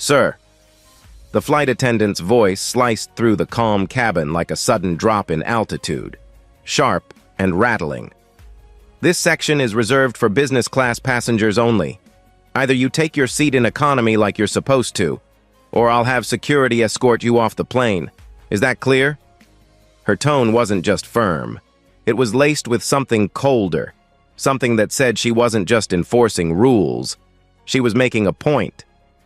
Sir. The flight attendant's voice sliced through the calm cabin like a sudden drop in altitude, sharp and rattling. This section is reserved for business class passengers only. Either you take your seat in economy like you're supposed to, or I'll have security escort you off the plane. Is that clear? Her tone wasn't just firm. It was laced with something colder, something that said she wasn't just enforcing rules. She was making a point.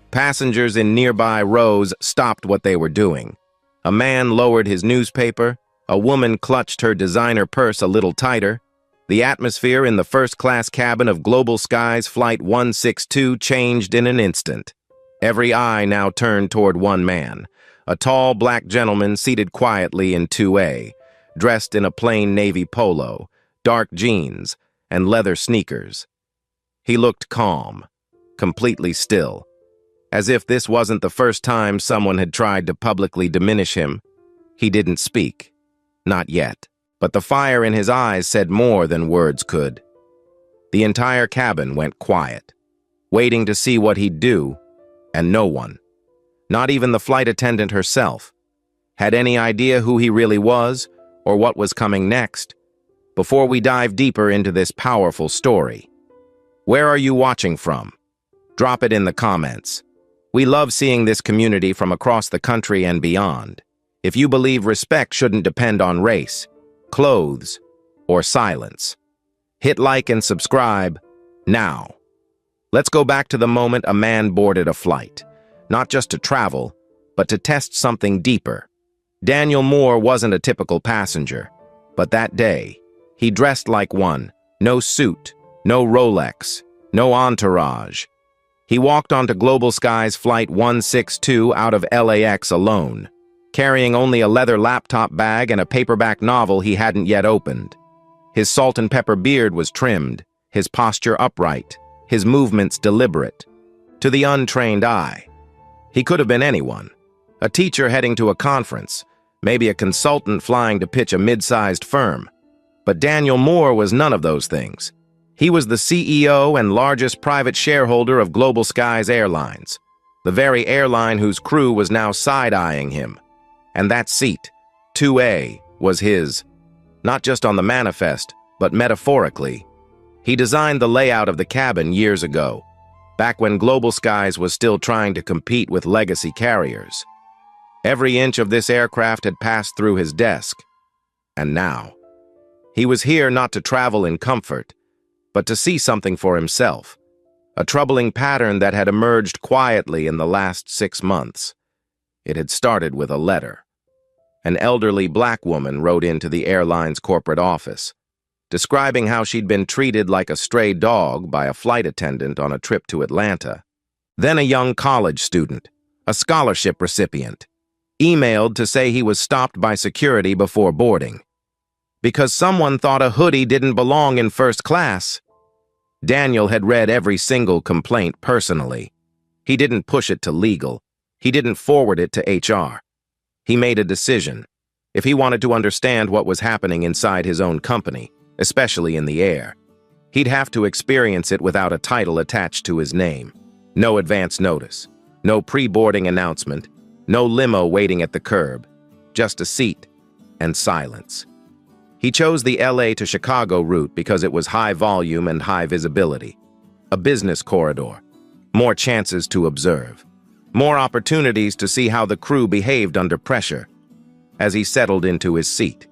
Passengers in nearby rows stopped what they were doing. A man lowered his newspaper. A woman clutched her designer purse a little tighter. The atmosphere in the first-class cabin of Global Skies Flight 162 changed in an instant. Every eye now turned toward one man, a tall black gentleman seated quietly in 2A, dressed in a plain navy polo, dark jeans, and leather sneakers. He looked calm, completely still, as if this wasn't the first time someone had tried to publicly diminish him. He didn't speak. Not yet. But the fire in his eyes said more than words could. The entire cabin went quiet, waiting to see what he'd do, and no one, not even the flight attendant herself, had any idea who he really was or what was coming next. Before we dive deeper into this powerful story, where are you watching from? Drop it in the comments. We love seeing this community from across the country and beyond. If you believe respect shouldn't depend on race, clothes, or silence, hit like and subscribe now. Let's go back to the moment a man boarded a flight, not just to travel, but to test something deeper. Daniel Moore wasn't a typical passenger, but that day, he dressed like one. No suit, no Rolex, no entourage. He walked onto Global Skies Flight 162 out of LAX alone, carrying only a leather laptop bag and a paperback novel he hadn't yet opened. His salt and pepper beard was trimmed, his posture upright, his movements deliberate. To the untrained eye, he could have been anyone. A teacher heading to a conference, maybe a consultant flying to pitch a mid-sized firm. But Daniel Moore was none of those things. He was the CEO and largest private shareholder of Global Skies Airlines, the very airline whose crew was now side-eyeing him. And that seat, 2A, was his, not just on the manifest, but metaphorically. He designed the layout of the cabin years ago, back when Global Skies was still trying to compete with legacy carriers. Every inch of this aircraft had passed through his desk. And now, he was here not to travel in comfort, but to see something for himself, a troubling pattern that had emerged quietly in the last 6 months. It had started with a letter. An elderly black woman wrote into the airline's corporate office, describing how she'd been treated like a stray dog by a flight attendant on a trip to Atlanta. Then a young college student, a scholarship recipient, emailed to say he was stopped by security before boarding because someone thought a hoodie didn't belong in first class. Daniel had read every single complaint personally. He didn't push it to legal. He didn't forward it to HR. He made a decision. If he wanted to understand what was happening inside his own company, especially in the air, he'd have to experience it without a title attached to his name. No advance notice, no pre-boarding announcement, no limo waiting at the curb, just a seat and silence. He chose the LA to Chicago route because it was high volume and high visibility, a business corridor, more chances to observe, more opportunities to see how the crew behaved under pressure. As he settled into his seat,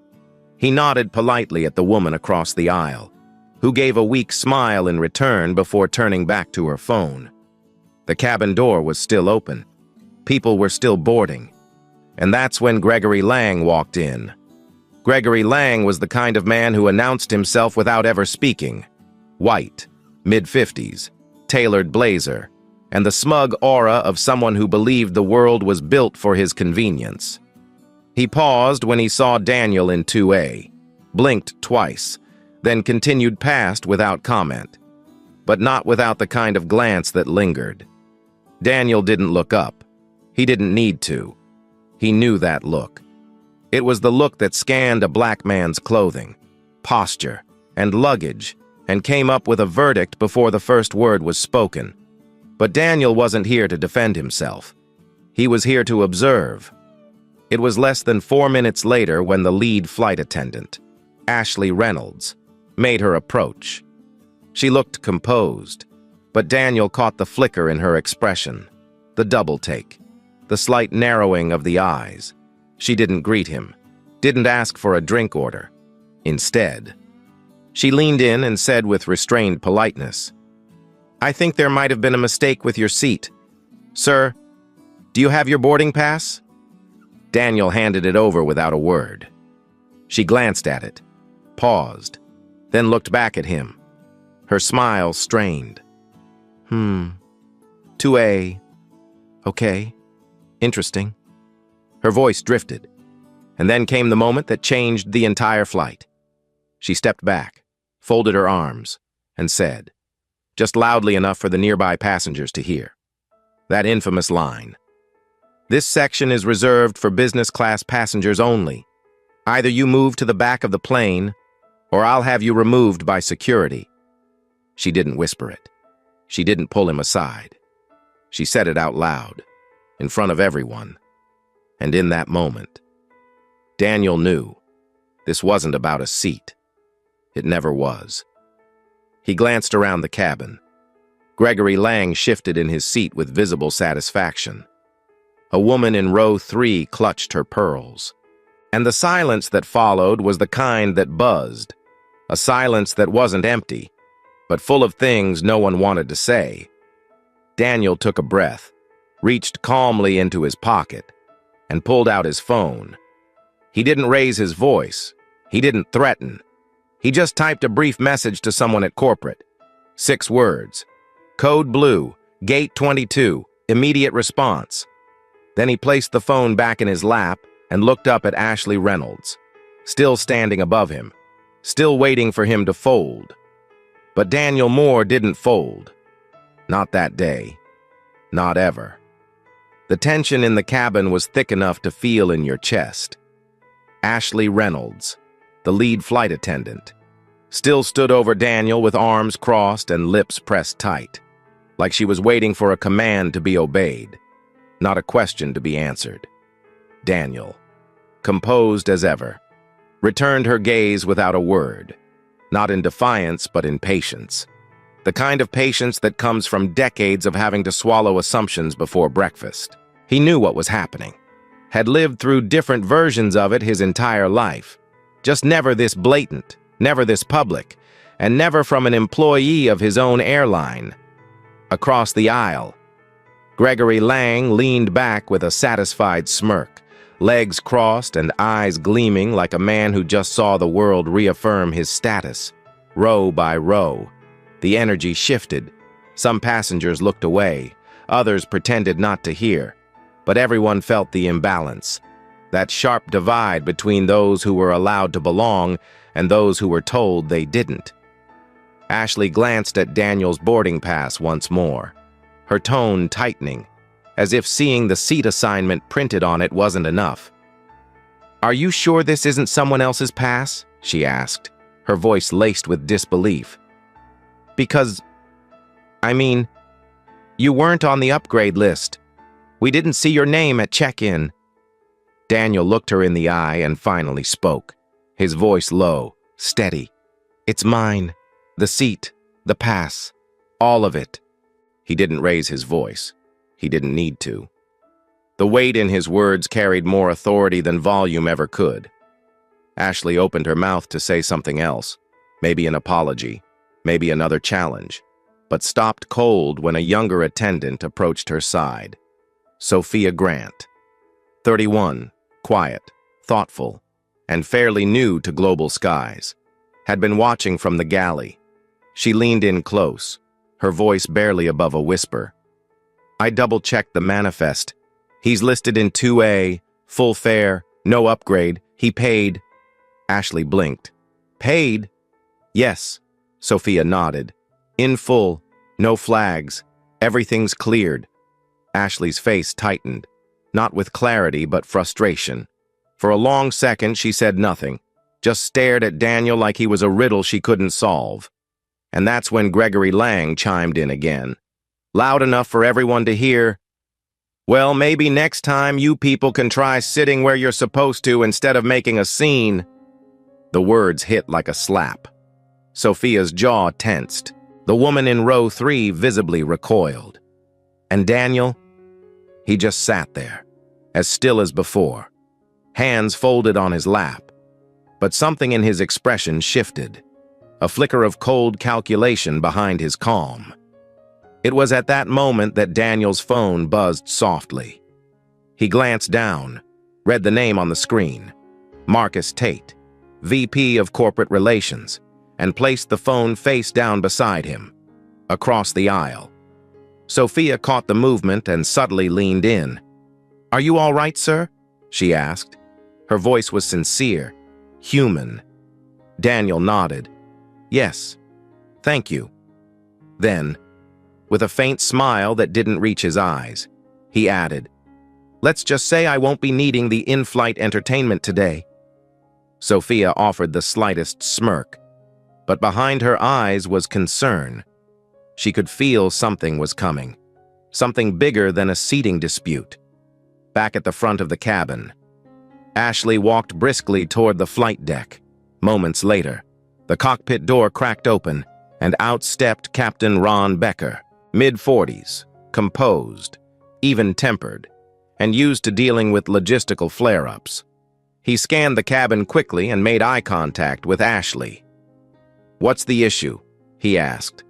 he nodded politely at the woman across the aisle, who gave a weak smile in return before turning back to her phone. The cabin door was still open. People were still boarding. And that's when Gregory Lang walked in. Gregory Lang was the kind of man who announced himself without ever speaking. White, mid-50s, tailored blazer, and the smug aura of someone who believed the world was built for his convenience. He paused when he saw Daniel in 2A, blinked twice, then continued past without comment, but not without the kind of glance that lingered. Daniel didn't look up. He didn't need to. He knew that look. It was the look that scanned a black man's clothing, posture, and luggage, and came up with a verdict before the first word was spoken. But Daniel wasn't here to defend himself. He was here to observe. It was less than 4 minutes later when the lead flight attendant, Ashley Reynolds, made her approach. She looked composed, but Daniel caught the flicker in her expression, the double take, the slight narrowing of the eyes. She didn't greet him, didn't ask for a drink order. Instead, she leaned in and said with restrained politeness, "I think there might have been a mistake with your seat. Sir, do you have your boarding pass?" Daniel handed it over without a word. She glanced at it, paused, then looked back at him, her smile strained. 2A. Okay. Interesting. Her voice drifted, and then came the moment that changed the entire flight. She stepped back, folded her arms, and said, just loudly enough for the nearby passengers to hear, that infamous line, "This section is reserved for business class passengers only. Either you move to the back of the plane, or I'll have you removed by security." She didn't whisper it. She didn't pull him aside. She said it out loud, in front of everyone. And in that moment, Daniel knew this wasn't about a seat. It never was. He glanced around the cabin. Gregory Lang shifted in his seat with visible satisfaction. A woman in row 3 clutched her pearls. And the silence that followed was the kind that buzzed, a silence that wasn't empty, but full of things no one wanted to say. Daniel took a breath, reached calmly into his pocket, and pulled out his phone. He didn't raise his voice. He didn't threaten. He just typed a brief message to someone at corporate. 6 words. Code blue, gate 22, immediate response. Then he placed the phone back in his lap and looked up at Ashley Reynolds, still standing above him, still waiting for him to fold. But Daniel Moore didn't fold. Not that day. Not ever. The tension in the cabin was thick enough to feel in your chest. Ashley Reynolds, the lead flight attendant, still stood over Daniel with arms crossed and lips pressed tight, like she was waiting for a command to be obeyed, not a question to be answered. Daniel, composed as ever, returned her gaze without a word, not in defiance but in patience, the kind of patience that comes from decades of having to swallow assumptions before breakfast. He knew what was happening, had lived through different versions of it his entire life, just never this blatant, never this public, and never from an employee of his own airline. Across the aisle, Gregory Lang leaned back with a satisfied smirk, legs crossed and eyes gleaming like a man who just saw the world reaffirm his status. Row by row, the energy shifted. Some passengers looked away, others pretended not to hear, but everyone felt the imbalance, that sharp divide between those who were allowed to belong and those who were told they didn't. Ashley glanced at Daniel's boarding pass once more, her tone tightening, as if seeing the seat assignment printed on it wasn't enough. "Are you sure this isn't someone else's pass?" she asked, her voice laced with disbelief. "Because, you weren't on the upgrade list. We didn't see your name at check-in." Daniel looked her in the eye and finally spoke, his voice low, steady. "It's mine. The seat, the pass, all of it." He didn't raise his voice. He didn't need to. The weight in his words carried more authority than volume ever could. Ashley opened her mouth to say something else, maybe an apology, maybe another challenge, but stopped cold when a younger attendant approached her side. Sophia Grant, 31, quiet, thoughtful, and fairly new to global skies, had been watching from the galley. She leaned in close, her voice barely above a whisper. "I double-checked the manifest. He's listed in 2A, full fare, no upgrade. He paid." Ashley blinked. "Paid?" "Yes," Sophia nodded. "In full, no flags. Everything's cleared." Ashley's face tightened, not with clarity but frustration. For a long second, she said nothing, just stared at Daniel like he was a riddle she couldn't solve. And that's when Gregory Lang chimed in again. loud enough for everyone to hear. "Well, maybe next time you people can try sitting where you're supposed to instead of making a scene." The words hit like a slap. Sophia's jaw tensed. The woman in row 3 visibly recoiled. And Daniel? He just sat there, as still as before, hands folded on his lap. But something in his expression shifted, a flicker of cold calculation behind his calm. It was at that moment that Daniel's phone buzzed softly. He glanced down, read the name on the screen, Marcus Tate, VP of Corporate Relations, and placed the phone face down beside him, across the aisle. Sophia caught the movement and subtly leaned in. "Are you all right, sir?" she asked. Her voice was sincere, human. Daniel nodded. "Yes, thank you." Then, with a faint smile that didn't reach his eyes, he added, "Let's just say I won't be needing the in-flight entertainment today." Sophia offered the slightest smirk, but behind her eyes was concern. She could feel something was coming, something bigger than a seating dispute. Back at the front of the cabin, Ashley walked briskly toward the flight deck. Moments later, the cockpit door cracked open, and out stepped Captain Ron Becker, mid-40s, composed, even-tempered, and used to dealing with logistical flare-ups. He scanned the cabin quickly and made eye contact with Ashley. "What's the issue?" he asked.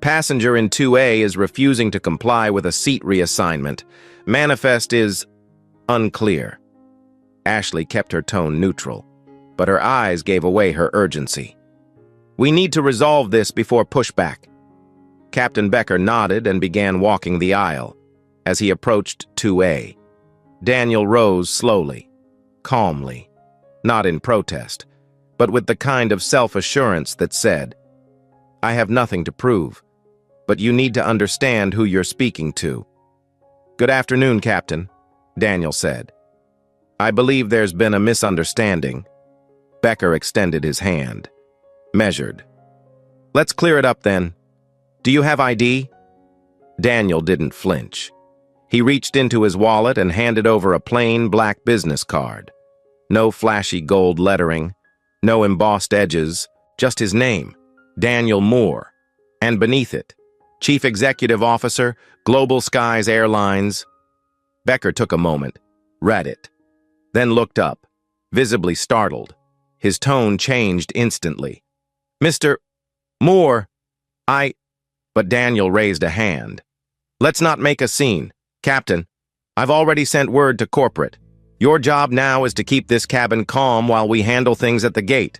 "Passenger in 2A is refusing to comply with a seat reassignment. Manifest is unclear." Ashley kept her tone neutral, but her eyes gave away her urgency. "We need to resolve this before pushback." Captain Becker nodded and began walking the aisle. As he approached 2A, Daniel rose slowly, calmly, not in protest, but with the kind of self-assurance that said, "I have nothing to prove, but you need to understand who you're speaking to." "Good afternoon, Captain," Daniel said. "I believe there's been a misunderstanding." Becker extended his hand, measured. "Let's clear it up then. Do you have ID?" Daniel didn't flinch. He reached into his wallet and handed over a plain black business card. No flashy gold lettering, no embossed edges, just his name, Daniel Moore, and beneath it, Chief Executive Officer, Global Skies Airlines. Becker took a moment, read it, then looked up, visibly startled. His tone changed instantly. "Mr. Moore, But Daniel raised a hand. "Let's not make a scene. Captain, I've already sent word to corporate. Your job now is to keep this cabin calm while we handle things at the gate."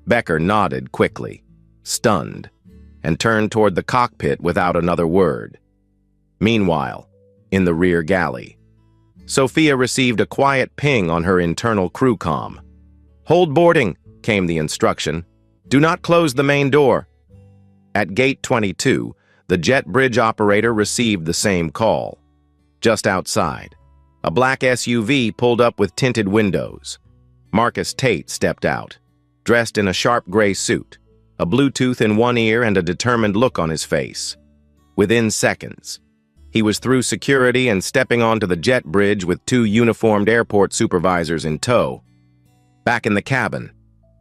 Becker nodded quickly, stunned, and turned toward the cockpit without another word. Meanwhile, in the rear galley, Sophia received a quiet ping on her internal crew comm. "Hold boarding," came the instruction. "Do not close the main door." At Gate 22, the jet bridge operator received the same call. Just outside, a black SUV pulled up with tinted windows. Marcus Tate stepped out, dressed in a sharp gray suit, a Bluetooth in one ear and a determined look on his face. Within seconds, he was through security and stepping onto the jet bridge with 2 uniformed airport supervisors in tow. Back in the cabin,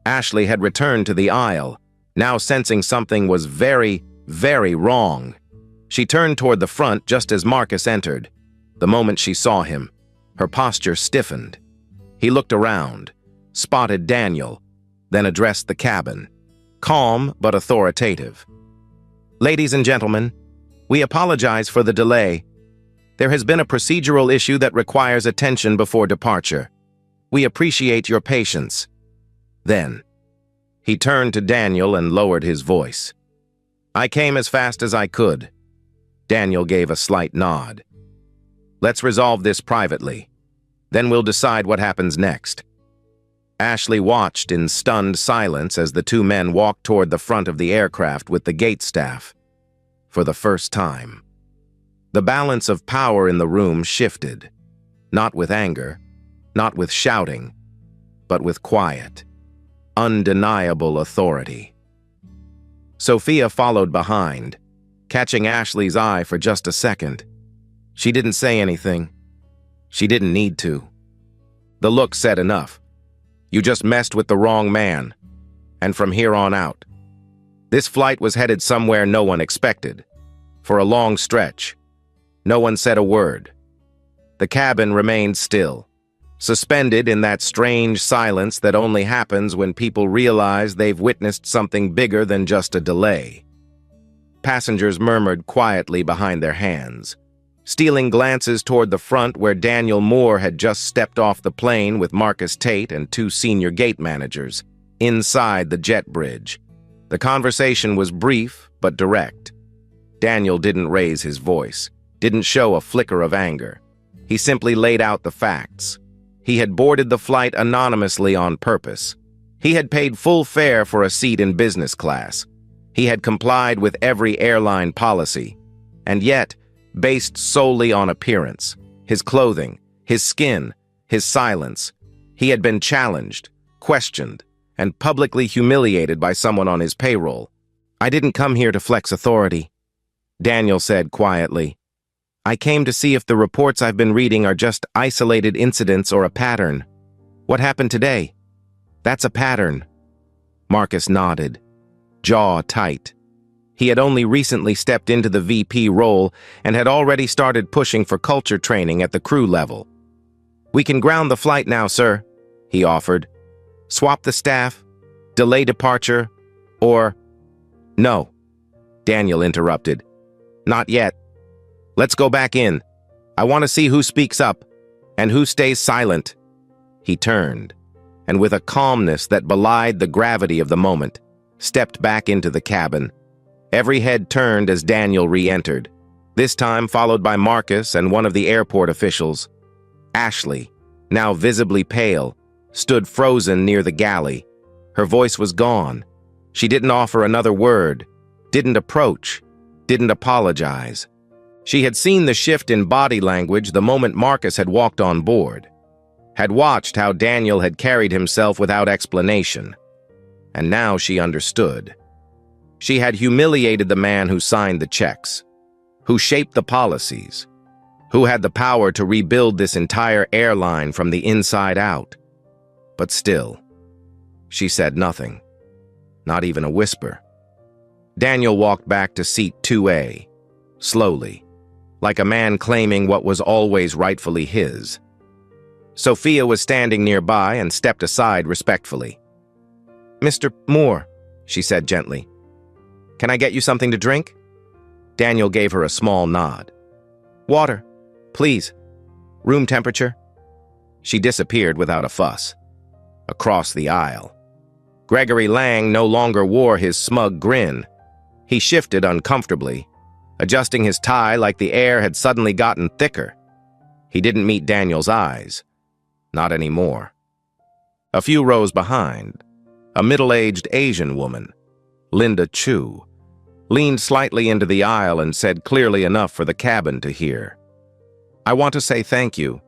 Ashley had returned to the aisle, now sensing something was very, very wrong. She turned toward the front just as Marcus entered. The moment she saw him, her posture stiffened. He looked around, spotted Daniel, then addressed the cabin, calm but authoritative. "Ladies and gentlemen, we apologize for the delay. There has been a procedural issue that requires attention before departure. We appreciate your patience." Then, he turned to Daniel and lowered his voice. "I came as fast as I could." Daniel gave a slight nod. "Let's resolve this privately. Then we'll decide what happens next." Ashley watched in stunned silence as the 2 men walked toward the front of the aircraft with the gate staff. For the first time, the balance of power in the room shifted, not with anger, not with shouting, but with quiet, undeniable authority. Sophia followed behind, catching Ashley's eye for just a second. She didn't say anything. She didn't need to. The look said enough. You just messed with the wrong man. And from here on out. This flight was headed somewhere no one expected. For a long stretch. No one said a word. The cabin remained still, suspended in that strange silence that only happens when people realize they've witnessed something bigger than just a delay. Passengers murmured quietly behind their hands, stealing glances toward the front where Daniel Moore had just stepped off the plane with Marcus Tate and two senior gate managers, inside the jet bridge. The conversation was brief but direct. Daniel didn't raise his voice, didn't show a flicker of anger. He simply laid out the facts. He had boarded the flight anonymously on purpose. He had paid full fare for a seat in business class. He had complied with every airline policy. And yet, based solely on appearance, his clothing, his skin, his silence, he had been challenged, questioned, and publicly humiliated by someone on his payroll. I didn't come here to flex authority, Daniel said quietly. I came to see if the reports I've been reading are just isolated incidents or a pattern. What happened today? That's a pattern. Marcus nodded, jaw tight. He had only recently stepped into the VP role and had already started pushing for culture training at the crew level. We can ground the flight now, sir, he offered. Swap the staff, delay departure, or... No, Daniel interrupted. Not yet. Let's go back in. I want to see who speaks up and who stays silent. He turned, and with a calmness that belied the gravity of the moment, stepped back into the cabin. Every head turned as Daniel re-entered, this time followed by Marcus and one of the airport officials. Ashley, now visibly pale, stood frozen near the galley. Her voice was gone. She didn't offer another word, didn't approach, didn't apologize. She had seen the shift in body language the moment Marcus had walked on board, had watched how Daniel had carried himself without explanation, and now she understood. She had humiliated the man who signed the checks, who shaped the policies, who had the power to rebuild this entire airline from the inside out. But still, she said nothing, not even a whisper. Daniel walked back to seat 2A, slowly, like a man claiming what was always rightfully his. Sophia was standing nearby and stepped aside respectfully. Mr. Moore, she said gently, can I get you something to drink? Daniel gave her a small nod. Water, please. Room temperature. She disappeared without a fuss. Across the aisle. Gregory Lang no longer wore his smug grin. He shifted uncomfortably, adjusting his tie like the air had suddenly gotten thicker. He didn't meet Daniel's eyes. Not anymore. A few rows behind, a middle-aged Asian woman, Linda Chu, leaned slightly into the aisle and said clearly enough for the cabin to hear, I want to say thank you,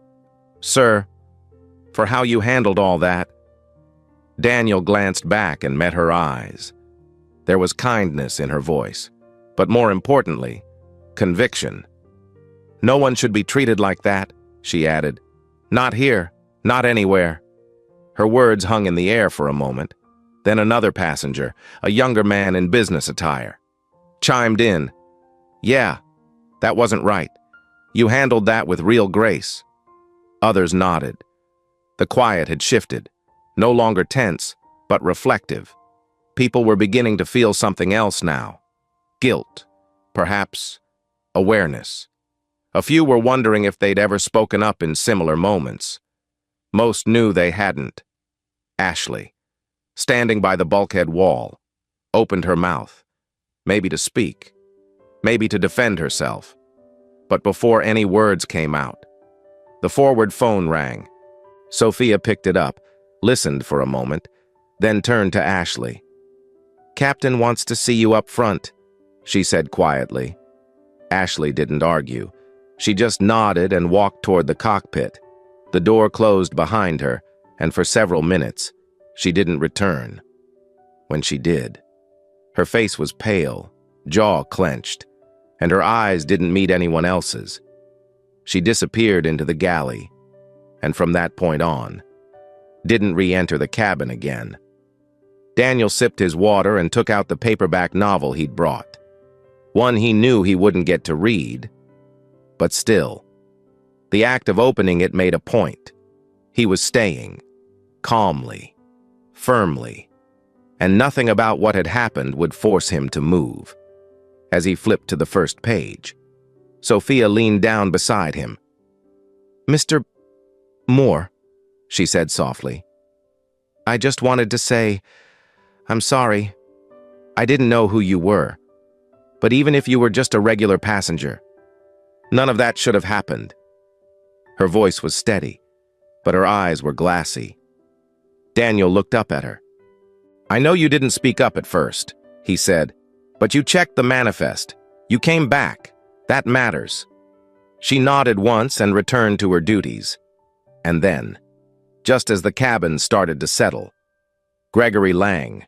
sir, for how you handled all that. Daniel glanced back and met her eyes. There was kindness in her voice, but more importantly, conviction. No one should be treated like that, she added. Not here, not anywhere. Her words hung in the air for a moment. Then another passenger, a younger man in business attire, chimed in. Yeah, that wasn't right. You handled that with real grace. Others nodded. The quiet had shifted, no longer tense, but reflective. People were beginning to feel something else now. Guilt, perhaps awareness. A few were wondering if they'd ever spoken up in similar moments. Most knew they hadn't. Ashley, standing by the bulkhead wall, opened her mouth, maybe to speak, maybe to defend herself. But before any words came out, the forward phone rang. Sophia picked it up, listened for a moment, then turned to Ashley. Captain wants to see you up front, she said quietly. Ashley didn't argue. She just nodded and walked toward the cockpit. The door closed behind her, and for several minutes, she didn't return. When she did, her face was pale, jaw clenched. and her eyes didn't meet anyone else's. She disappeared into the galley, and from that point on, didn't re-enter the cabin again. Daniel sipped his water and took out the paperback novel he'd brought. One he knew he wouldn't get to read, but still, the act of opening it made a point. He was staying, calmly, firmly, and nothing about what had happened would force him to move. As he flipped to the first page, Sophia leaned down beside him. "Mr. Moore," she said softly, "I just wanted to say, I'm sorry. I didn't know who you were. But even if you were just a regular passenger, none of that should have happened." Her voice was steady, but her eyes were glassy. Daniel looked up at her. "I know you didn't speak up at first," he said, "but you checked the manifest. You came back. That matters." She nodded once and returned to her duties. And then, just as the cabin started to settle, Gregory Lang,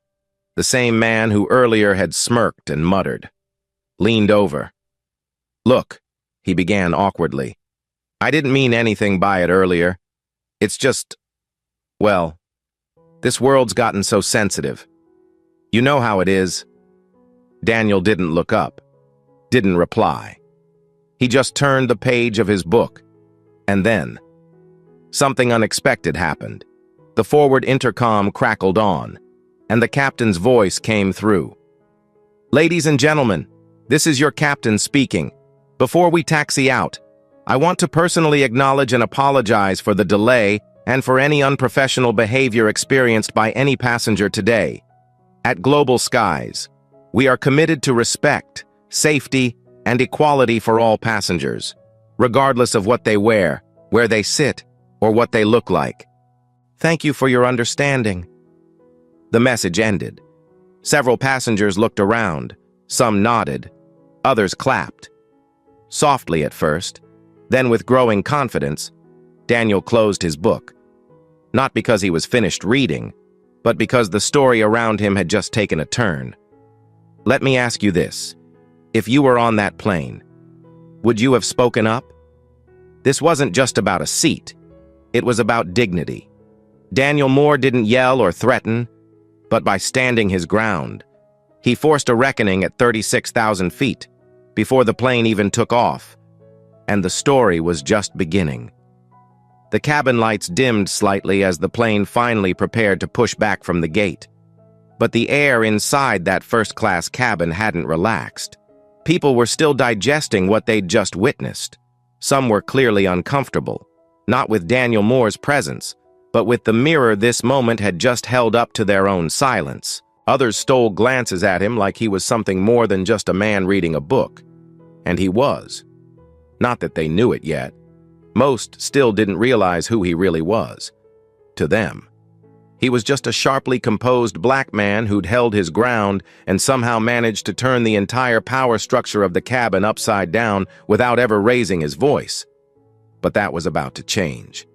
the same man who earlier had smirked and muttered, leaned over. "Look," he began awkwardly, "I didn't mean anything by it earlier. It's just, well, this world's gotten so sensitive. You know how it is." Daniel didn't look up, didn't reply. He just turned the page of his book, and then something unexpected happened. The forward intercom crackled on, and the captain's voice came through. "Ladies and gentlemen, this is your captain speaking. Before we taxi out, I want to personally acknowledge and apologize for the delay and for any unprofessional behavior experienced by any passenger today. At Global Skies, we are committed to respect, safety, and equality for all passengers, regardless of what they wear, where they sit, or what they look like. Thank you for your understanding." The message ended. Several passengers looked around. Some nodded. Others clapped. Softly at first, then with growing confidence, Daniel closed his book. Not because he was finished reading, but because the story around him had just taken a turn. "Let me ask you this. If you were on that plane, would you have spoken up?" This wasn't just about a seat. It was about dignity. Daniel Moore didn't yell or threaten, but by standing his ground, he forced a reckoning at 36,000 feet before the plane even took off, and the story was just beginning. The cabin lights dimmed slightly as the plane finally prepared to push back from the gate. But the air inside that first-class cabin hadn't relaxed. People were still digesting what they'd just witnessed. Some were clearly uncomfortable, not with Daniel Moore's presence, but with the mirror this moment had just held up to their own silence. Others stole glances at him like he was something more than just a man reading a book. And he was. Not that they knew it yet. Most still didn't realize who he really was. To them, he was just a sharply composed black man who'd held his ground and somehow managed to turn the entire power structure of the cabin upside down without ever raising his voice. But that was about to change.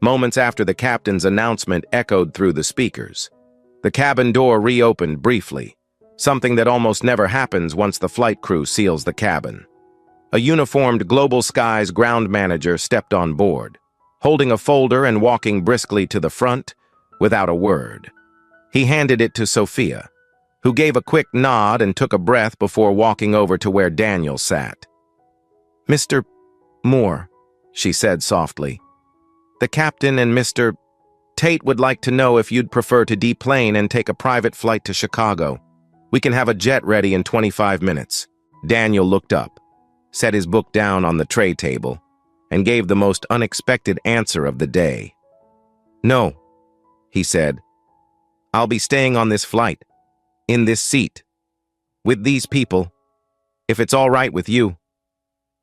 Moments after the captain's announcement echoed through the speakers, the cabin door reopened briefly, something that almost never happens once the flight crew seals the cabin. A uniformed Global Skies ground manager stepped on board, holding a folder and walking briskly to the front without a word. He handed it to Sophia, who gave a quick nod and took a breath before walking over to where Daniel sat. "Mr. Moore," she said softly, "the captain and Mr. Tate would like to know if you'd prefer to deplane and take a private flight to Chicago. We can have a jet ready in 25 minutes. Daniel looked up, set his book down on the tray table, and gave the most unexpected answer of the day. "No," he said. "I'll be staying on this flight, in this seat, with these people, if it's all right with you."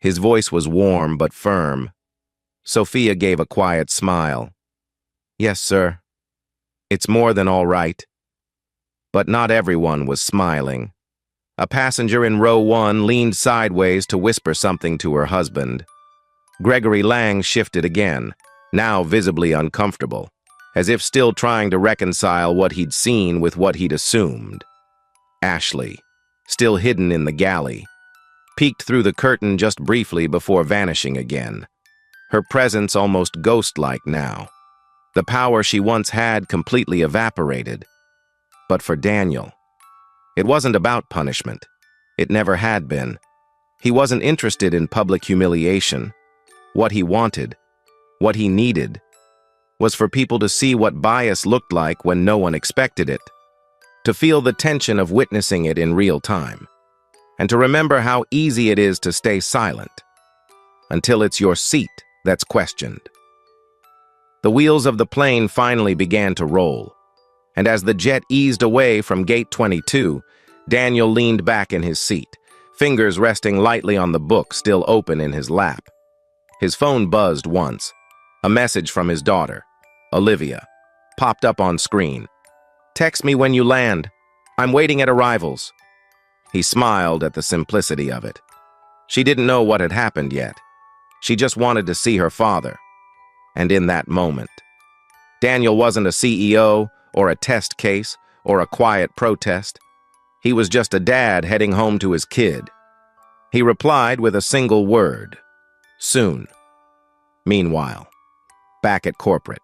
His voice was warm but firm. Sophia gave a quiet smile. "Yes, sir. It's more than all right." But not everyone was smiling. A passenger in row 1 leaned sideways to whisper something to her husband. Gregory Lang shifted again, now visibly uncomfortable, as if still trying to reconcile what he'd seen with what he'd assumed. Ashley, still hidden in the galley, peeked through the curtain just briefly before vanishing again. Her presence almost ghost-like now. The power she once had completely evaporated. But for Daniel, it wasn't about punishment. It never had been. He wasn't interested in public humiliation. What he wanted, what he needed, was for people to see what bias looked like when no one expected it, to feel the tension of witnessing it in real time, and to remember how easy it is to stay silent until it's your seat that's questioned. The wheels of the plane finally began to roll, and as the jet eased away from Gate 22, Daniel leaned back in his seat, fingers resting lightly on the book still open in his lap. His phone buzzed once. A message from his daughter, Olivia, popped up on screen. "Text me when you land. I'm waiting at arrivals." He smiled at the simplicity of it. She didn't know what had happened yet. She just wanted to see her father. And in that moment, Daniel wasn't a CEO or a test case or a quiet protest. He was just a dad heading home to his kid. He replied with a single word: soon. Meanwhile, back at corporate,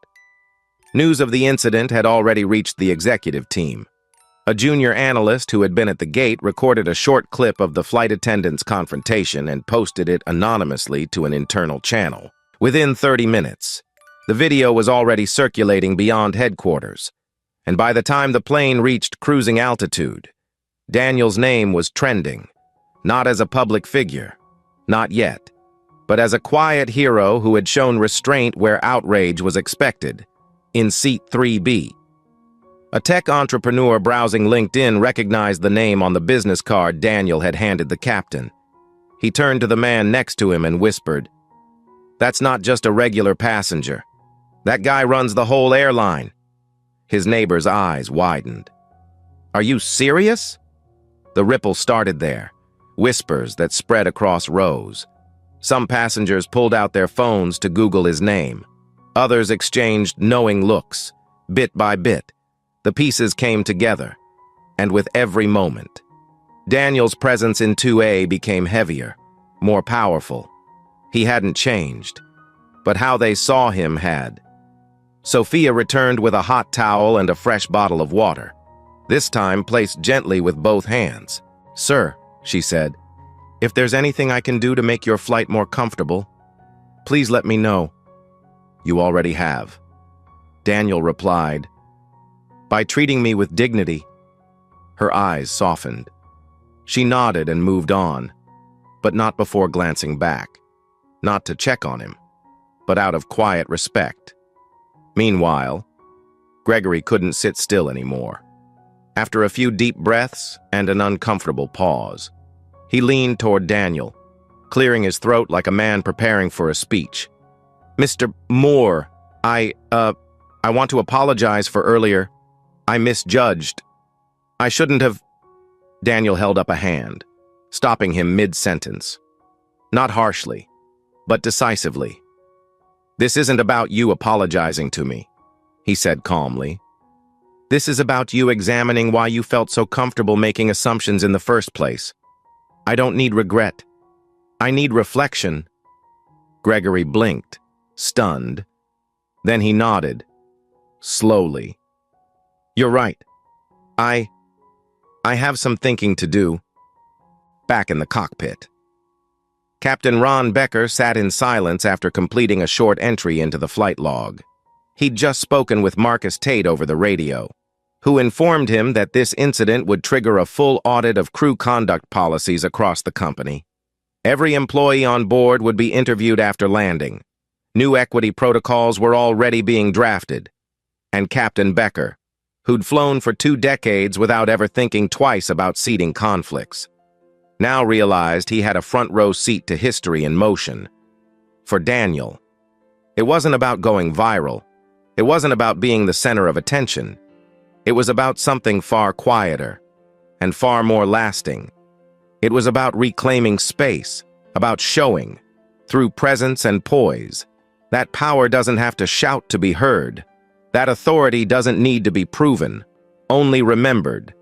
news of the incident had already reached the executive team. A junior analyst who had been at the gate recorded a short clip of the flight attendant's confrontation and posted it anonymously to an internal channel. Within 30 minutes, the video was already circulating beyond headquarters, and by the time the plane reached cruising altitude, Daniel's name was trending, not as a public figure, not yet, but as a quiet hero who had shown restraint where outrage was expected, in seat 3B. A tech entrepreneur browsing LinkedIn recognized the name on the business card Daniel had handed the captain. He turned to the man next to him and whispered, "That's not just a regular passenger. That guy runs the whole airline." His neighbor's eyes widened. "Are you serious?" The ripple started there, whispers that spread across rows. Some passengers pulled out their phones to Google his name. Others exchanged knowing looks. Bit by bit, the pieces came together, and with every moment, Daniel's presence in 2A became heavier, more powerful. He hadn't changed, but how they saw him had. Sophia returned with a hot towel and a fresh bottle of water, this time placed gently with both hands. "Sir," she said, "if there's anything I can do to make your flight more comfortable, please let me know." "You already have," Daniel replied, "by treating me with dignity." Her eyes softened. She nodded and moved on, but not before glancing back, not to check on him, but out of quiet respect. Meanwhile, Gregory couldn't sit still anymore. After a few deep breaths and an uncomfortable pause, he leaned toward Daniel, clearing his throat like a man preparing for a speech. "Mr. Moore, I want to apologize for earlier. I misjudged. I shouldn't have—" Daniel held up a hand, stopping him mid-sentence. Not harshly, but decisively. "This isn't about you apologizing to me," he said calmly. "This is about you examining why you felt so comfortable making assumptions in the first place. I don't need regret. I need reflection." Gregory blinked, stunned. Then he nodded, slowly. "You're right. I have some thinking to do." Back in the cockpit, Captain Ron Becker sat in silence after completing a short entry into the flight log. He'd just spoken with Marcus Tate over the radio, who informed him that this incident would trigger a full audit of crew conduct policies across the company. Every employee on board would be interviewed after landing. New equity protocols were already being drafted. And Captain Becker, who'd flown for 2 decades without ever thinking twice about seating conflicts, now realized he had a front-row seat to history in motion. For Daniel, it wasn't about going viral. It wasn't about being the center of attention. It was about something far quieter and far more lasting. It was about reclaiming space, about showing, through presence and poise, that power doesn't have to shout to be heard. That authority doesn't need to be proven, only remembered.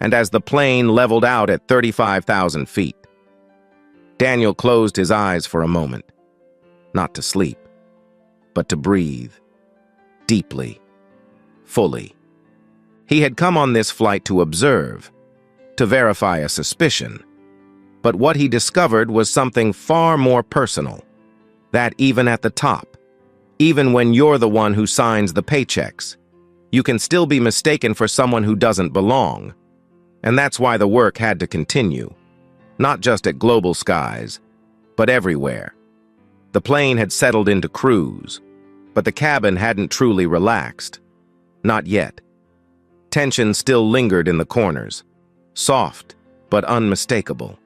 And as the plane leveled out at 35,000 feet, Daniel closed his eyes for a moment, not to sleep, but to breathe, deeply, fully. He had come on this flight to observe, to verify a suspicion, but what he discovered was something far more personal, that even at the top, even when you're the one who signs the paychecks, you can still be mistaken for someone who doesn't belong. And that's why the work had to continue, not just at Global Skies, but everywhere. The plane had settled into cruise, but the cabin hadn't truly relaxed. Not yet. Tension still lingered in the corners, soft but unmistakable.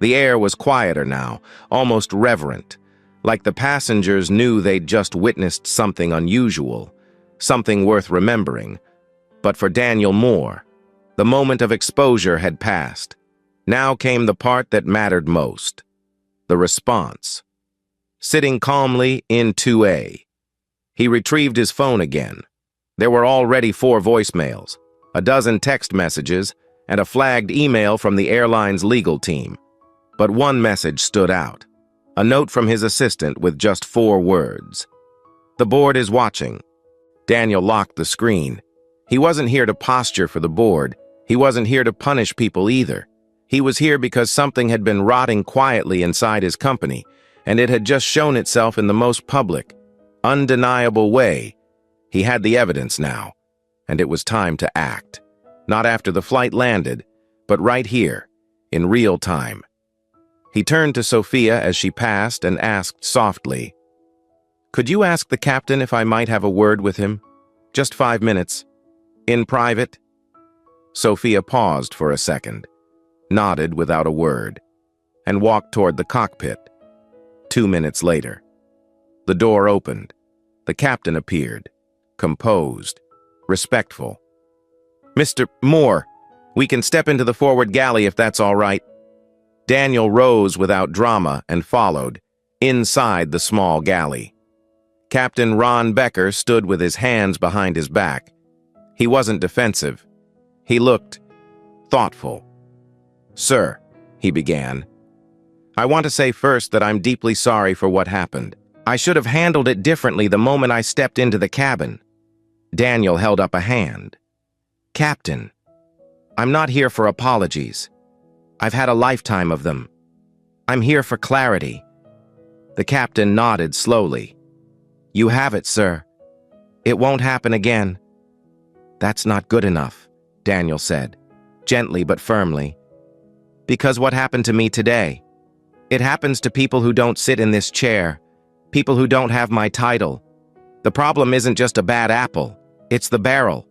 The air was quieter now, almost reverent, like the passengers knew they'd just witnessed something unusual, something worth remembering. But for Daniel Moore, the moment of exposure had passed. Now came the part that mattered most, the response. Sitting calmly in 2A, he retrieved his phone again. There were already 4 voicemails, a dozen text messages, and a flagged email from the airline's legal team. But one message stood out, a note from his assistant with just 4 words. "The board is watching." Daniel locked the screen. He wasn't here to posture for the board. He wasn't here to punish people either. He was here because something had been rotting quietly inside his company, and it had just shown itself in the most public, undeniable way. He had the evidence now, and it was time to act. Not after the flight landed, but right here, in real time. He turned to Sophia as she passed and asked softly, "Could you ask the captain if I might have a word with him? Just 5 minutes. In private?" Sophia paused for a second, nodded without a word, and walked toward the cockpit. 2 minutes later, the door opened. The captain appeared, composed, respectful. "Mr. Moore, we can step into the forward galley if that's all right." Daniel rose without drama and followed, inside the small galley. Captain Ron Becker stood with his hands behind his back. He wasn't defensive. He looked thoughtful. "Sir," he began, "I want to say first that I'm deeply sorry for what happened. I should have handled it differently the moment I stepped into the cabin." Daniel held up a hand. "Captain, I'm not here for apologies. I've had a lifetime of them. I'm here for clarity." The captain nodded slowly. "You have it, sir. It won't happen again." "That's not good enough," Daniel said, gently but firmly. "Because what happened to me today? It happens to people who don't sit in this chair, people who don't have my title. The problem isn't just a bad apple, it's the barrel."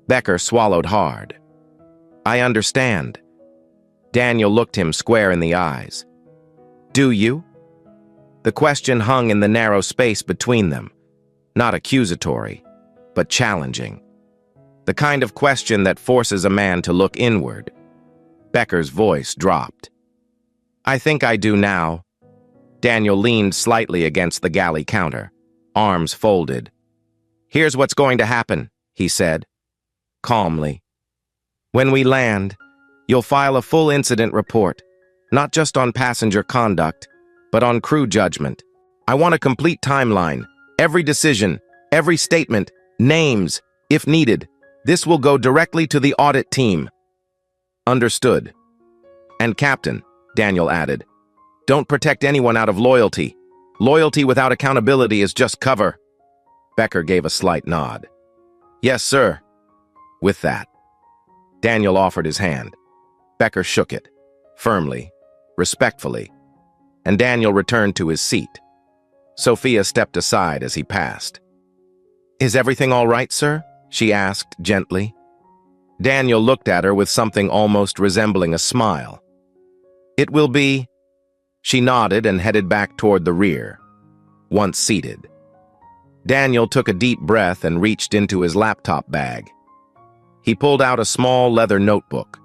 Becker swallowed hard. "I understand." Daniel looked him square in the eyes. "Do you?" The question hung in the narrow space between them, not accusatory, but challenging. The kind of question that forces a man to look inward. Becker's voice dropped. "I think I do now." Daniel leaned slightly against the galley counter, arms folded. "Here's what's going to happen," he said, calmly. "When we land, you'll file a full incident report, not just on passenger conduct, but on crew judgment. I want a complete timeline, every decision, every statement, names, if needed. This will go directly to the audit team." "Understood." "And Captain," Daniel added, "don't protect anyone out of loyalty. Loyalty without accountability is just cover." Becker gave a slight nod. "Yes, sir." With that, Daniel offered his hand. Becker shook it, firmly, respectfully, and Daniel returned to his seat. Sophia stepped aside as he passed. "Is everything all right, sir?" she asked gently. Daniel looked at her with something almost resembling a smile. "It will be." She nodded and headed back toward the rear, once seated. Daniel took a deep breath and reached into his laptop bag. He pulled out a small leather notebook.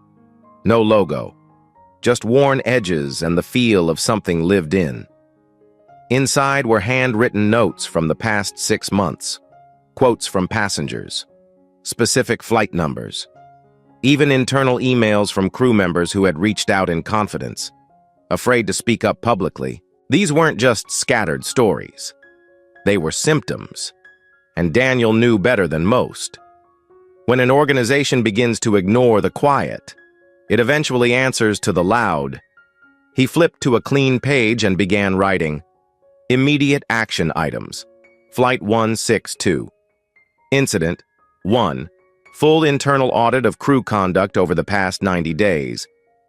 No logo, just worn edges and the feel of something lived in. Inside were handwritten notes from the past 6 months, quotes from passengers, specific flight numbers, even internal emails from crew members who had reached out in confidence. afraid to speak up publicly. These weren't just scattered stories. They were symptoms, and Daniel knew better than most. When an organization begins to ignore the quiet, it eventually answers to the loud. He flipped to a clean page and began writing. Immediate action items. Flight 162. Incident 1. Full internal audit of crew conduct over the past 90 days.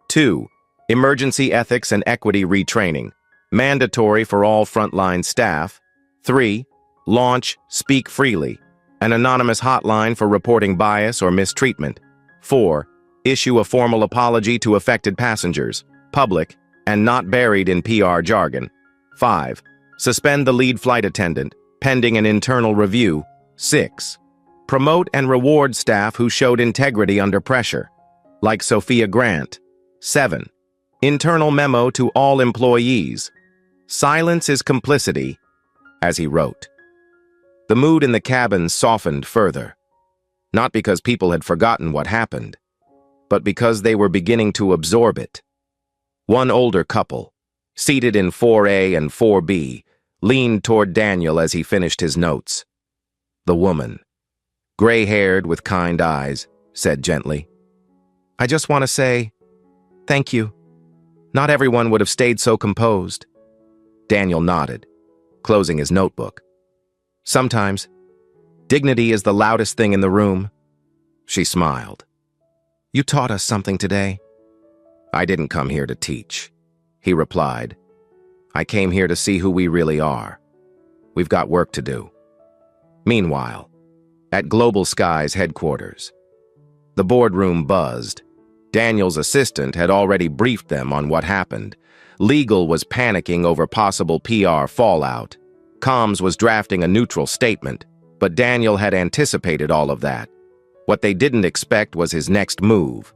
2. Emergency ethics and equity retraining. Mandatory for all frontline staff. 3. Launch Speak Freely, an anonymous hotline for reporting bias or mistreatment. 4. Issue a formal apology to affected passengers, public, and not buried in PR jargon. 5. Suspend the lead flight attendant, pending an internal review. 6. Promote and reward staff who showed integrity under pressure, like Sophia Grant. 7. Internal memo to all employees. Silence is complicity, as he wrote. The mood in the cabin softened further, not because people had forgotten what happened, but because they were beginning to absorb it. One older couple, seated in 4A and 4B, leaned toward Daniel as he finished his notes. The woman, gray-haired with kind eyes, said gently, "I just want to say, thank you. Not everyone would have stayed so composed." Daniel nodded, closing his notebook. "Sometimes, dignity is the loudest thing in the room." She smiled. "You taught us something today." "I didn't come here to teach," he replied. "I came here to see who we really are. We've got work to do." Meanwhile, at Global Sky's headquarters, the boardroom buzzed. Daniel's assistant had already briefed them on what happened. Legal was panicking over possible PR fallout. Comms was drafting a neutral statement, but Daniel had anticipated all of that. What they didn't expect was his next move.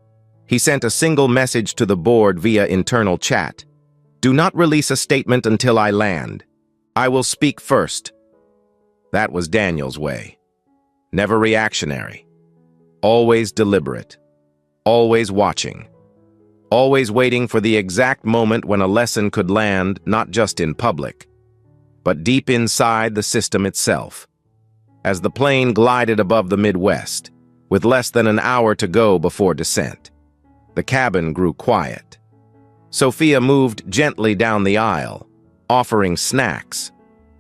He sent a single message to the board via internal chat. "Do not release a statement until I land. I will speak first." That was Daniel's way. Never reactionary. Always deliberate. Always watching. Always waiting for the exact moment when a lesson could land not just in public, but deep inside the system itself. As the plane glided above the Midwest, with less than an hour to go before descent, the cabin grew quiet. Sophia moved gently down the aisle, offering snacks.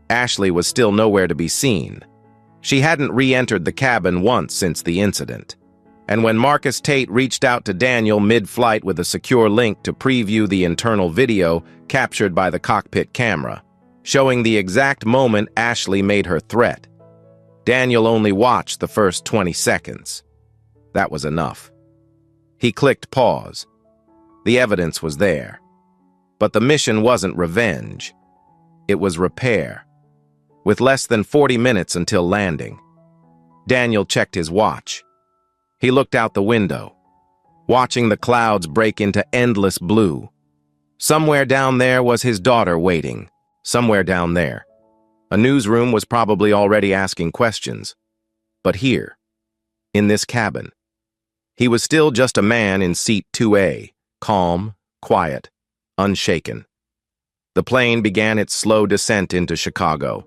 Ashley was still nowhere to be seen. She hadn't re-entered the cabin once since the incident. And when Marcus Tate reached out to Daniel mid-flight with a secure link to preview the internal video captured by the cockpit camera, showing the exact moment Ashley made her threat, Daniel only watched the first 20 seconds. That was enough. He clicked pause. The evidence was there. But the mission wasn't revenge. It was repair. With less than 40 minutes until landing, Daniel checked his watch. He looked out the window, watching the clouds break into endless blue. Somewhere down there was his daughter waiting. Somewhere down there. A newsroom was probably already asking questions. But here, in this cabin, he was still just a man in seat 2A, calm, quiet, unshaken. The plane began its slow descent into Chicago,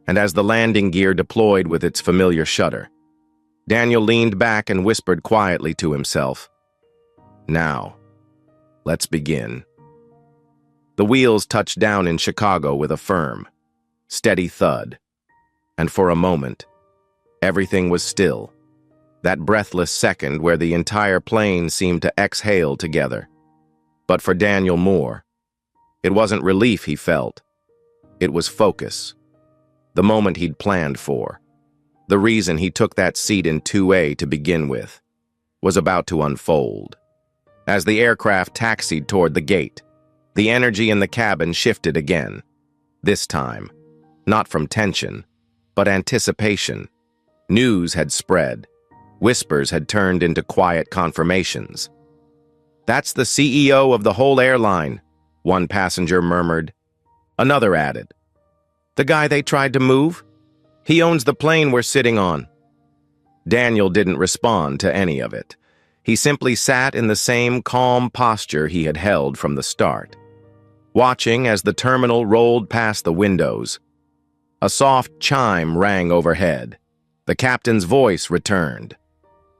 and as the landing gear deployed with its familiar shudder, Daniel leaned back and whispered quietly to himself, "Now, let's begin." The wheels touched down in Chicago with a firm, steady thud, and for a moment, everything was still. That breathless second where the entire plane seemed to exhale together. But for Daniel Moore, it wasn't relief he felt. It was focus. The moment he'd planned for. The reason he took that seat in 2A to begin with was about to unfold. As the aircraft taxied toward the gate, the energy in the cabin shifted again. This time, not from tension, but anticipation. News had spread. Whispers had turned into quiet confirmations. "That's the CEO of the whole airline," one passenger murmured. Another added, "The guy they tried to move? He owns the plane we're sitting on." Daniel didn't respond to any of it. He simply sat in the same calm posture he had held from the start. watching as the terminal rolled past the windows. A soft chime rang overhead. The captain's voice returned.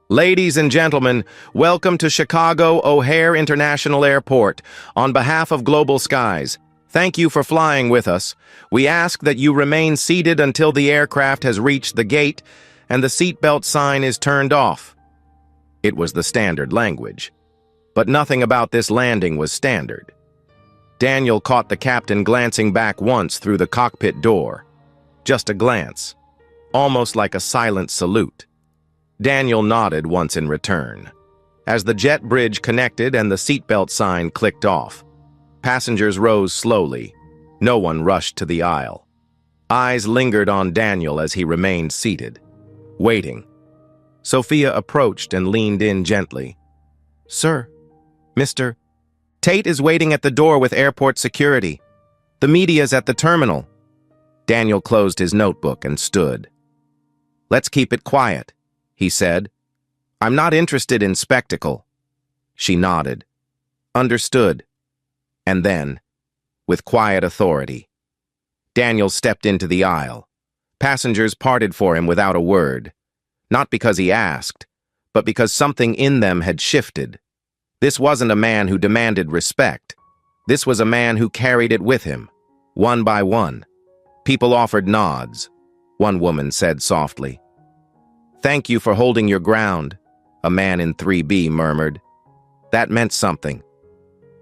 "Ladies and gentlemen, welcome to Chicago O'Hare International Airport. On behalf of Global Skies, thank you for flying with us. We ask that you remain seated until the aircraft has reached the gate and the seatbelt sign is turned off." It was the standard language. But nothing about this landing was standard. Daniel caught the captain glancing back once through the cockpit door. Just a glance, almost like a silent salute. Daniel nodded once in return. As the jet bridge connected and the seatbelt sign clicked off, passengers rose slowly. No one rushed to the aisle. Eyes lingered on Daniel as he remained seated, waiting. Sophia approached and leaned in gently. "Sir, Mr. Tate is waiting at the door with airport security. The media's at the terminal." Daniel closed his notebook and stood. "Let's keep it quiet," he said. "I'm not interested in spectacle." She nodded. "Understood." And then, with quiet authority, Daniel stepped into the aisle. Passengers parted for him without a word, not because he asked, but because something in them had shifted. This wasn't a man who demanded respect. This was a man who carried it with him, one by one. People offered nods. One woman said softly, "Thank you for holding your ground," a man in 3B murmured. That meant something.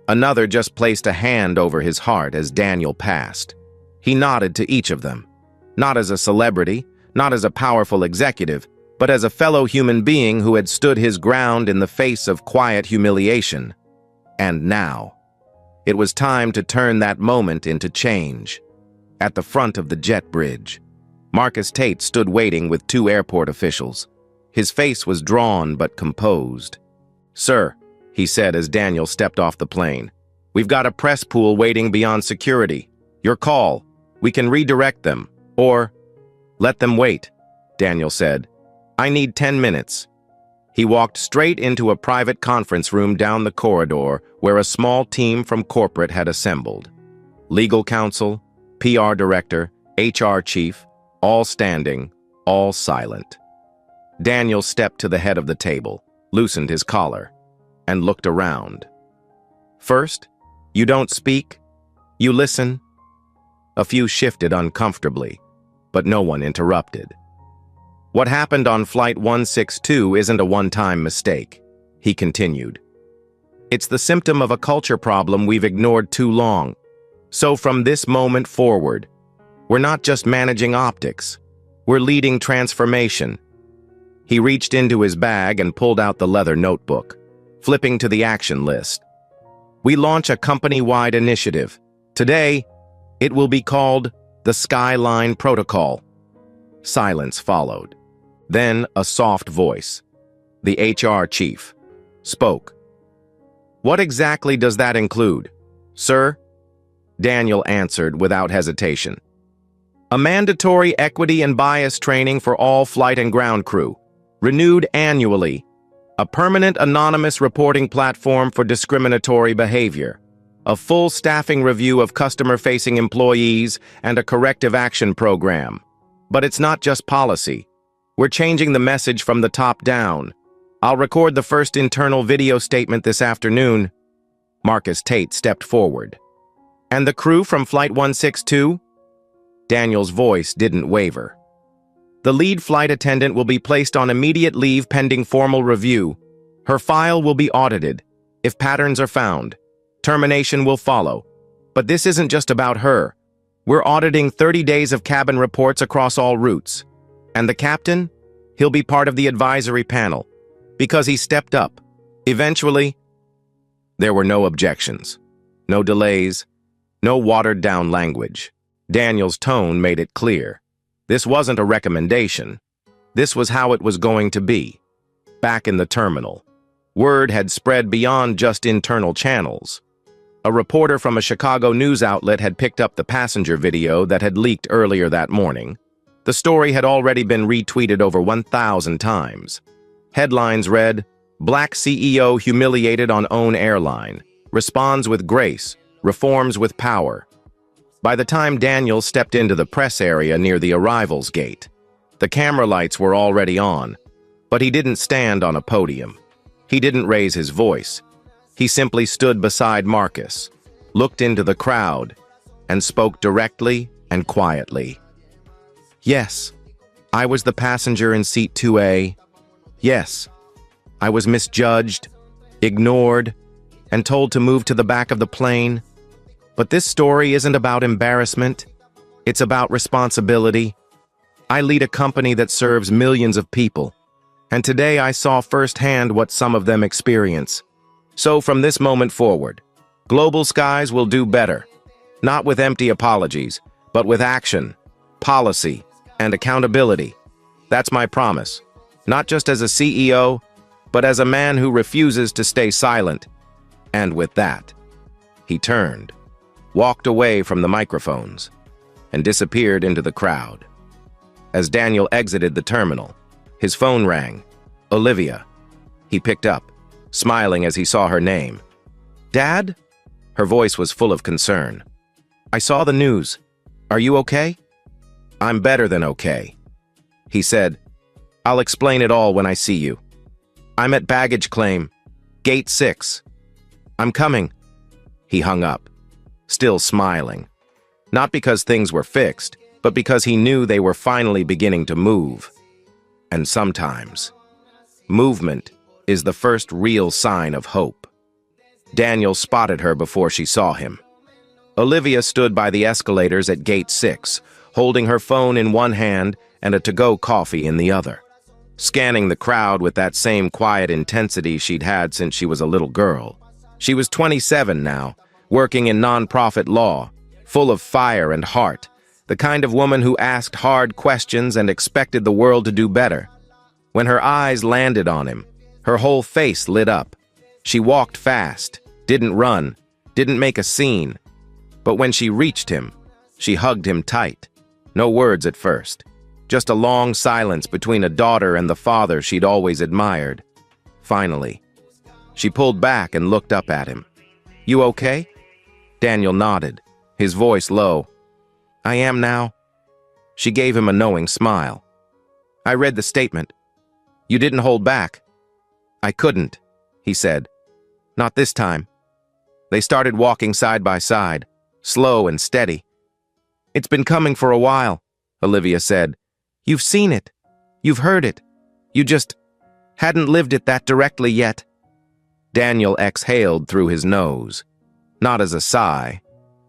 Another just placed a hand over his heart as Daniel passed. He nodded to each of them, not as a celebrity, not as a powerful executive, but as a fellow human being who had stood his ground in the face of quiet humiliation. And now, it was time to turn that moment into change. At the front of the jet bridge, Marcus Tate stood waiting with two airport officials. His face was drawn but composed. "Sir," he said as Daniel stepped off the plane, "we've got a press pool waiting beyond security. Your call. We can redirect them, or let them wait," Daniel said. "I need 10 minutes. He walked straight into a private conference room down the corridor where a small team from corporate had assembled. Legal counsel, PR director, HR chief, all standing, all silent. Daniel stepped to the head of the table, loosened his collar, and looked around. "First, you don't speak, you listen." A few shifted uncomfortably, but no one interrupted. "What happened on Flight 162 isn't a one-time mistake," he continued. "It's the symptom of a culture problem we've ignored too long. So from this moment forward, we're not just managing optics, we're leading transformation." He reached into his bag and pulled out the leather notebook, flipping to the action list. "We launch a company-wide initiative. Today, it will be called the Skyline Protocol." Silence followed. Then a soft voice, the HR chief, spoke. "What exactly does that include, sir?" Daniel answered without hesitation. "A mandatory equity and bias training for all flight and ground crew, renewed annually. A permanent anonymous reporting platform for discriminatory behavior. A full staffing review of customer-facing employees and a corrective action program. But it's not just policy. We're changing the message from the top down. I'll record the first internal video statement this afternoon." Marcus Tate stepped forward. "And the crew from Flight 162? Daniel's voice didn't waver. "The lead flight attendant will be placed on immediate leave pending formal review. Her file will be audited. If patterns are found, termination will follow. But this isn't just about her. We're auditing 30 days of cabin reports across all routes. And the captain? He'll be part of the advisory panel. Because he stepped up. Eventually." There were no objections, no delays, no watered-down language. Daniel's tone made it clear. This wasn't a recommendation. This was how it was going to be. Back in the terminal, word had spread beyond just internal channels. A reporter from a Chicago news outlet had picked up the passenger video that had leaked earlier that morning. The story had already been retweeted over 1,000 times. Headlines read, "Black CEO humiliated on own airline, responds with grace, reforms with power. By the time Daniel stepped into the press area near the arrivals gate, the camera lights were already on, but he didn't stand on a podium. He didn't raise his voice. He simply stood beside Marcus, looked into the crowd, and spoke directly and quietly. Yes, I was the passenger in seat 2A. Yes, I was misjudged, ignored, and told to move to the back of the plane. But this story isn't about embarrassment. It's about responsibility. I lead a company that serves millions of people, and today I saw firsthand what some of them experience. So from this moment forward, Global Skies will do better, not with empty apologies, but with action, policy, and accountability. That's my promise, not just as a CEO, but as a man who refuses to stay silent. And with that, he turned, walked away from the microphones, and disappeared into the crowd. As Daniel exited the terminal, his phone rang. Olivia. He picked up, smiling as he saw her name. "Dad?" Her voice was full of concern. "I saw the news. Are you okay?" "I'm better than okay," he said. "I'll explain it all when I see you. I'm at baggage claim, gate 6. I'm coming." He hung up, still smiling. Not because things were fixed, but because he knew they were finally beginning to move. And sometimes, movement is the first real sign of hope. Daniel spotted her before she saw him. Olivia stood by the escalators at gate 6, holding her phone in one hand and a to-go coffee in the other, scanning the crowd with that same quiet intensity she'd had since she was a little girl. She was 27 now, working in nonprofit law, full of fire and heart, the kind of woman who asked hard questions and expected the world to do better. When her eyes landed on him, her whole face lit up. She walked fast, didn't run, didn't make a scene. But when she reached him, she hugged him tight. No words at first, just a long silence between a daughter and the father she'd always admired. Finally, she pulled back and looked up at him. "You okay?" Daniel nodded, his voice low. "I am now." She gave him a knowing smile. "I read the statement. You didn't hold back." "I couldn't," he said. "Not this time." They started walking side by side, slow and steady. "It's been coming for a while," Olivia said. "You've seen it. You've heard it. You just hadn't lived it that directly yet." Daniel exhaled through his nose, not as a sigh,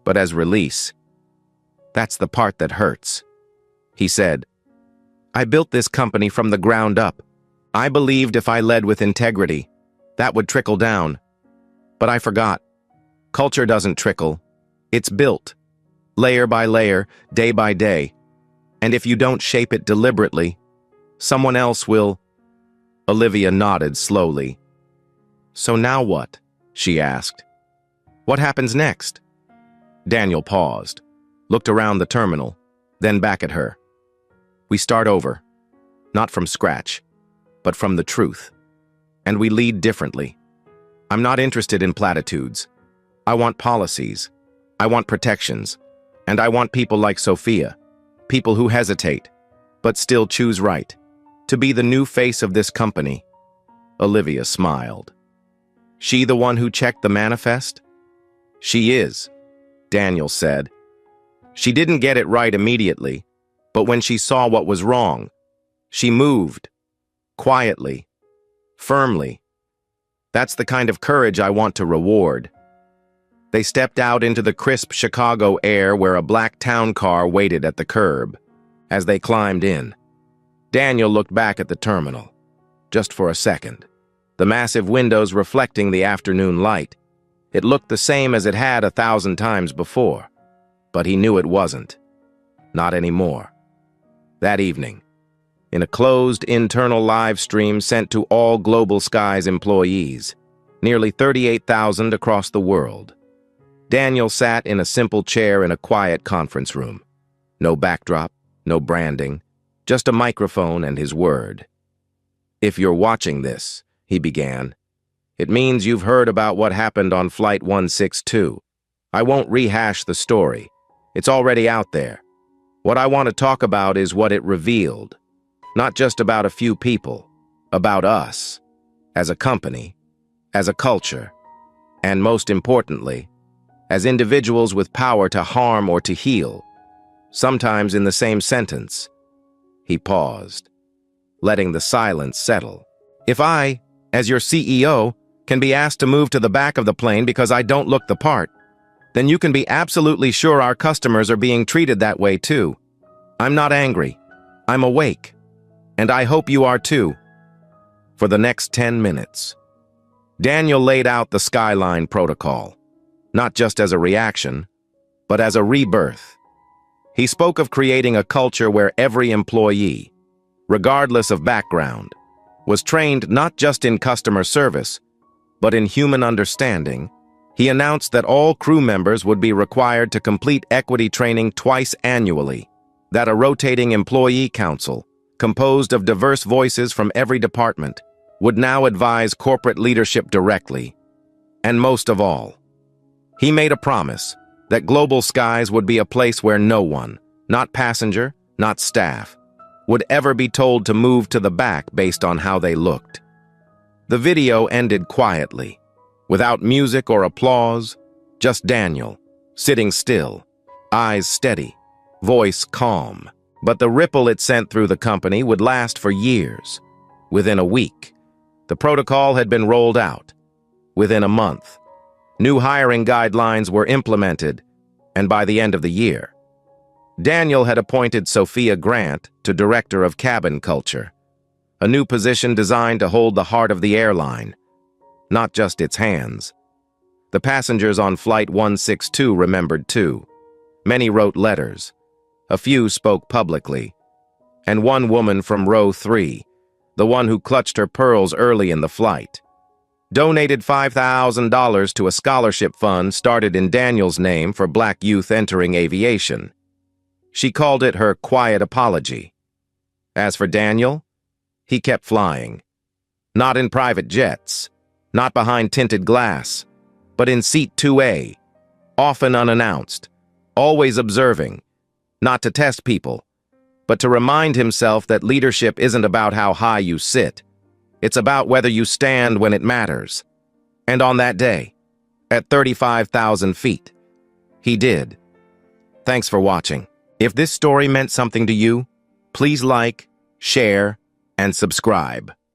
but as release. "That's the part that hurts," he said. "I built this company from the ground up. I believed if I led with integrity, that would trickle down. But I forgot. Culture doesn't trickle. It's built, layer by layer, day by day. And if you don't shape it deliberately, someone else will." Olivia nodded slowly. "So now what?" she asked. "What happens next?" Daniel paused, looked around the terminal, then back at her. "We start over, not from scratch, but from the truth. And we lead differently. I'm not interested in platitudes. I want policies. I want protections. And I want people like Sophia, people who hesitate, but still choose right, to be the new face of this company." Olivia smiled. "She the one who checked the manifest?" "She is," Daniel said. "She didn't get it right immediately, but when she saw what was wrong, she moved, quietly, firmly. That's the kind of courage I want to reward." They stepped out into the crisp Chicago air where a black town car waited at the curb. As they climbed in, Daniel looked back at the terminal, just for a second, the massive windows reflecting the afternoon light. It looked the same as it had 1,000 times before, but he knew it wasn't. Not anymore. That evening, in a closed internal live stream sent to all Global Skies employees, nearly 38,000 across the world, Daniel sat in a simple chair in a quiet conference room. No backdrop, no branding, just a microphone and his word. "If you're watching this," he began, "it means you've heard about what happened on Flight 162. I won't rehash the story. It's already out there. What I want to talk about is what it revealed. Not just about a few people, about us, as a company, as a culture, and most importantly, as individuals with power to harm or to heal, sometimes in the same sentence. He paused, letting the silence settle. If I, as your CEO, can be asked to move to the back of the plane because I don't look the part, then you can be absolutely sure our customers are being treated that way too. I'm not angry. I'm awake. And I hope you are too. For the next 10 minutes, Daniel laid out the Skyline Protocol, not just as a reaction, but as a rebirth. He spoke of creating a culture where every employee, regardless of background, was trained not just in customer service, but in human understanding. He announced that all crew members would be required to complete equity training twice annually, that a rotating employee council, composed of diverse voices from every department, would now advise corporate leadership directly. And most of all, he made a promise that Global Skies would be a place where no one, not passenger, not staff, would ever be told to move to the back based on how they looked. The video ended quietly, without music or applause, just Daniel, sitting still, eyes steady, voice calm. But the ripple it sent through the company would last for years. Within a week, the protocol had been rolled out. Within a month, new hiring guidelines were implemented, and by the end of the year, Daniel had appointed Sophia Grant to Director of Cabin Culture, a new position designed to hold the heart of the airline, not just its hands. The passengers on Flight 162 remembered too. Many wrote letters. A few spoke publicly. And one woman from row 3, the one who clutched her pearls early in the flight, donated $5,000 to a scholarship fund started in Daniel's name for Black youth entering aviation. She called it her quiet apology. As for Daniel, he kept flying. Not in private jets, not behind tinted glass, but in seat 2A, often unannounced, always observing, not to test people, but to remind himself that leadership isn't about how high you sit. It's about whether you stand when it matters. And on that day, at 35,000 feet, he did. Thanks for watching. If this story meant something to you, please like, share, and subscribe.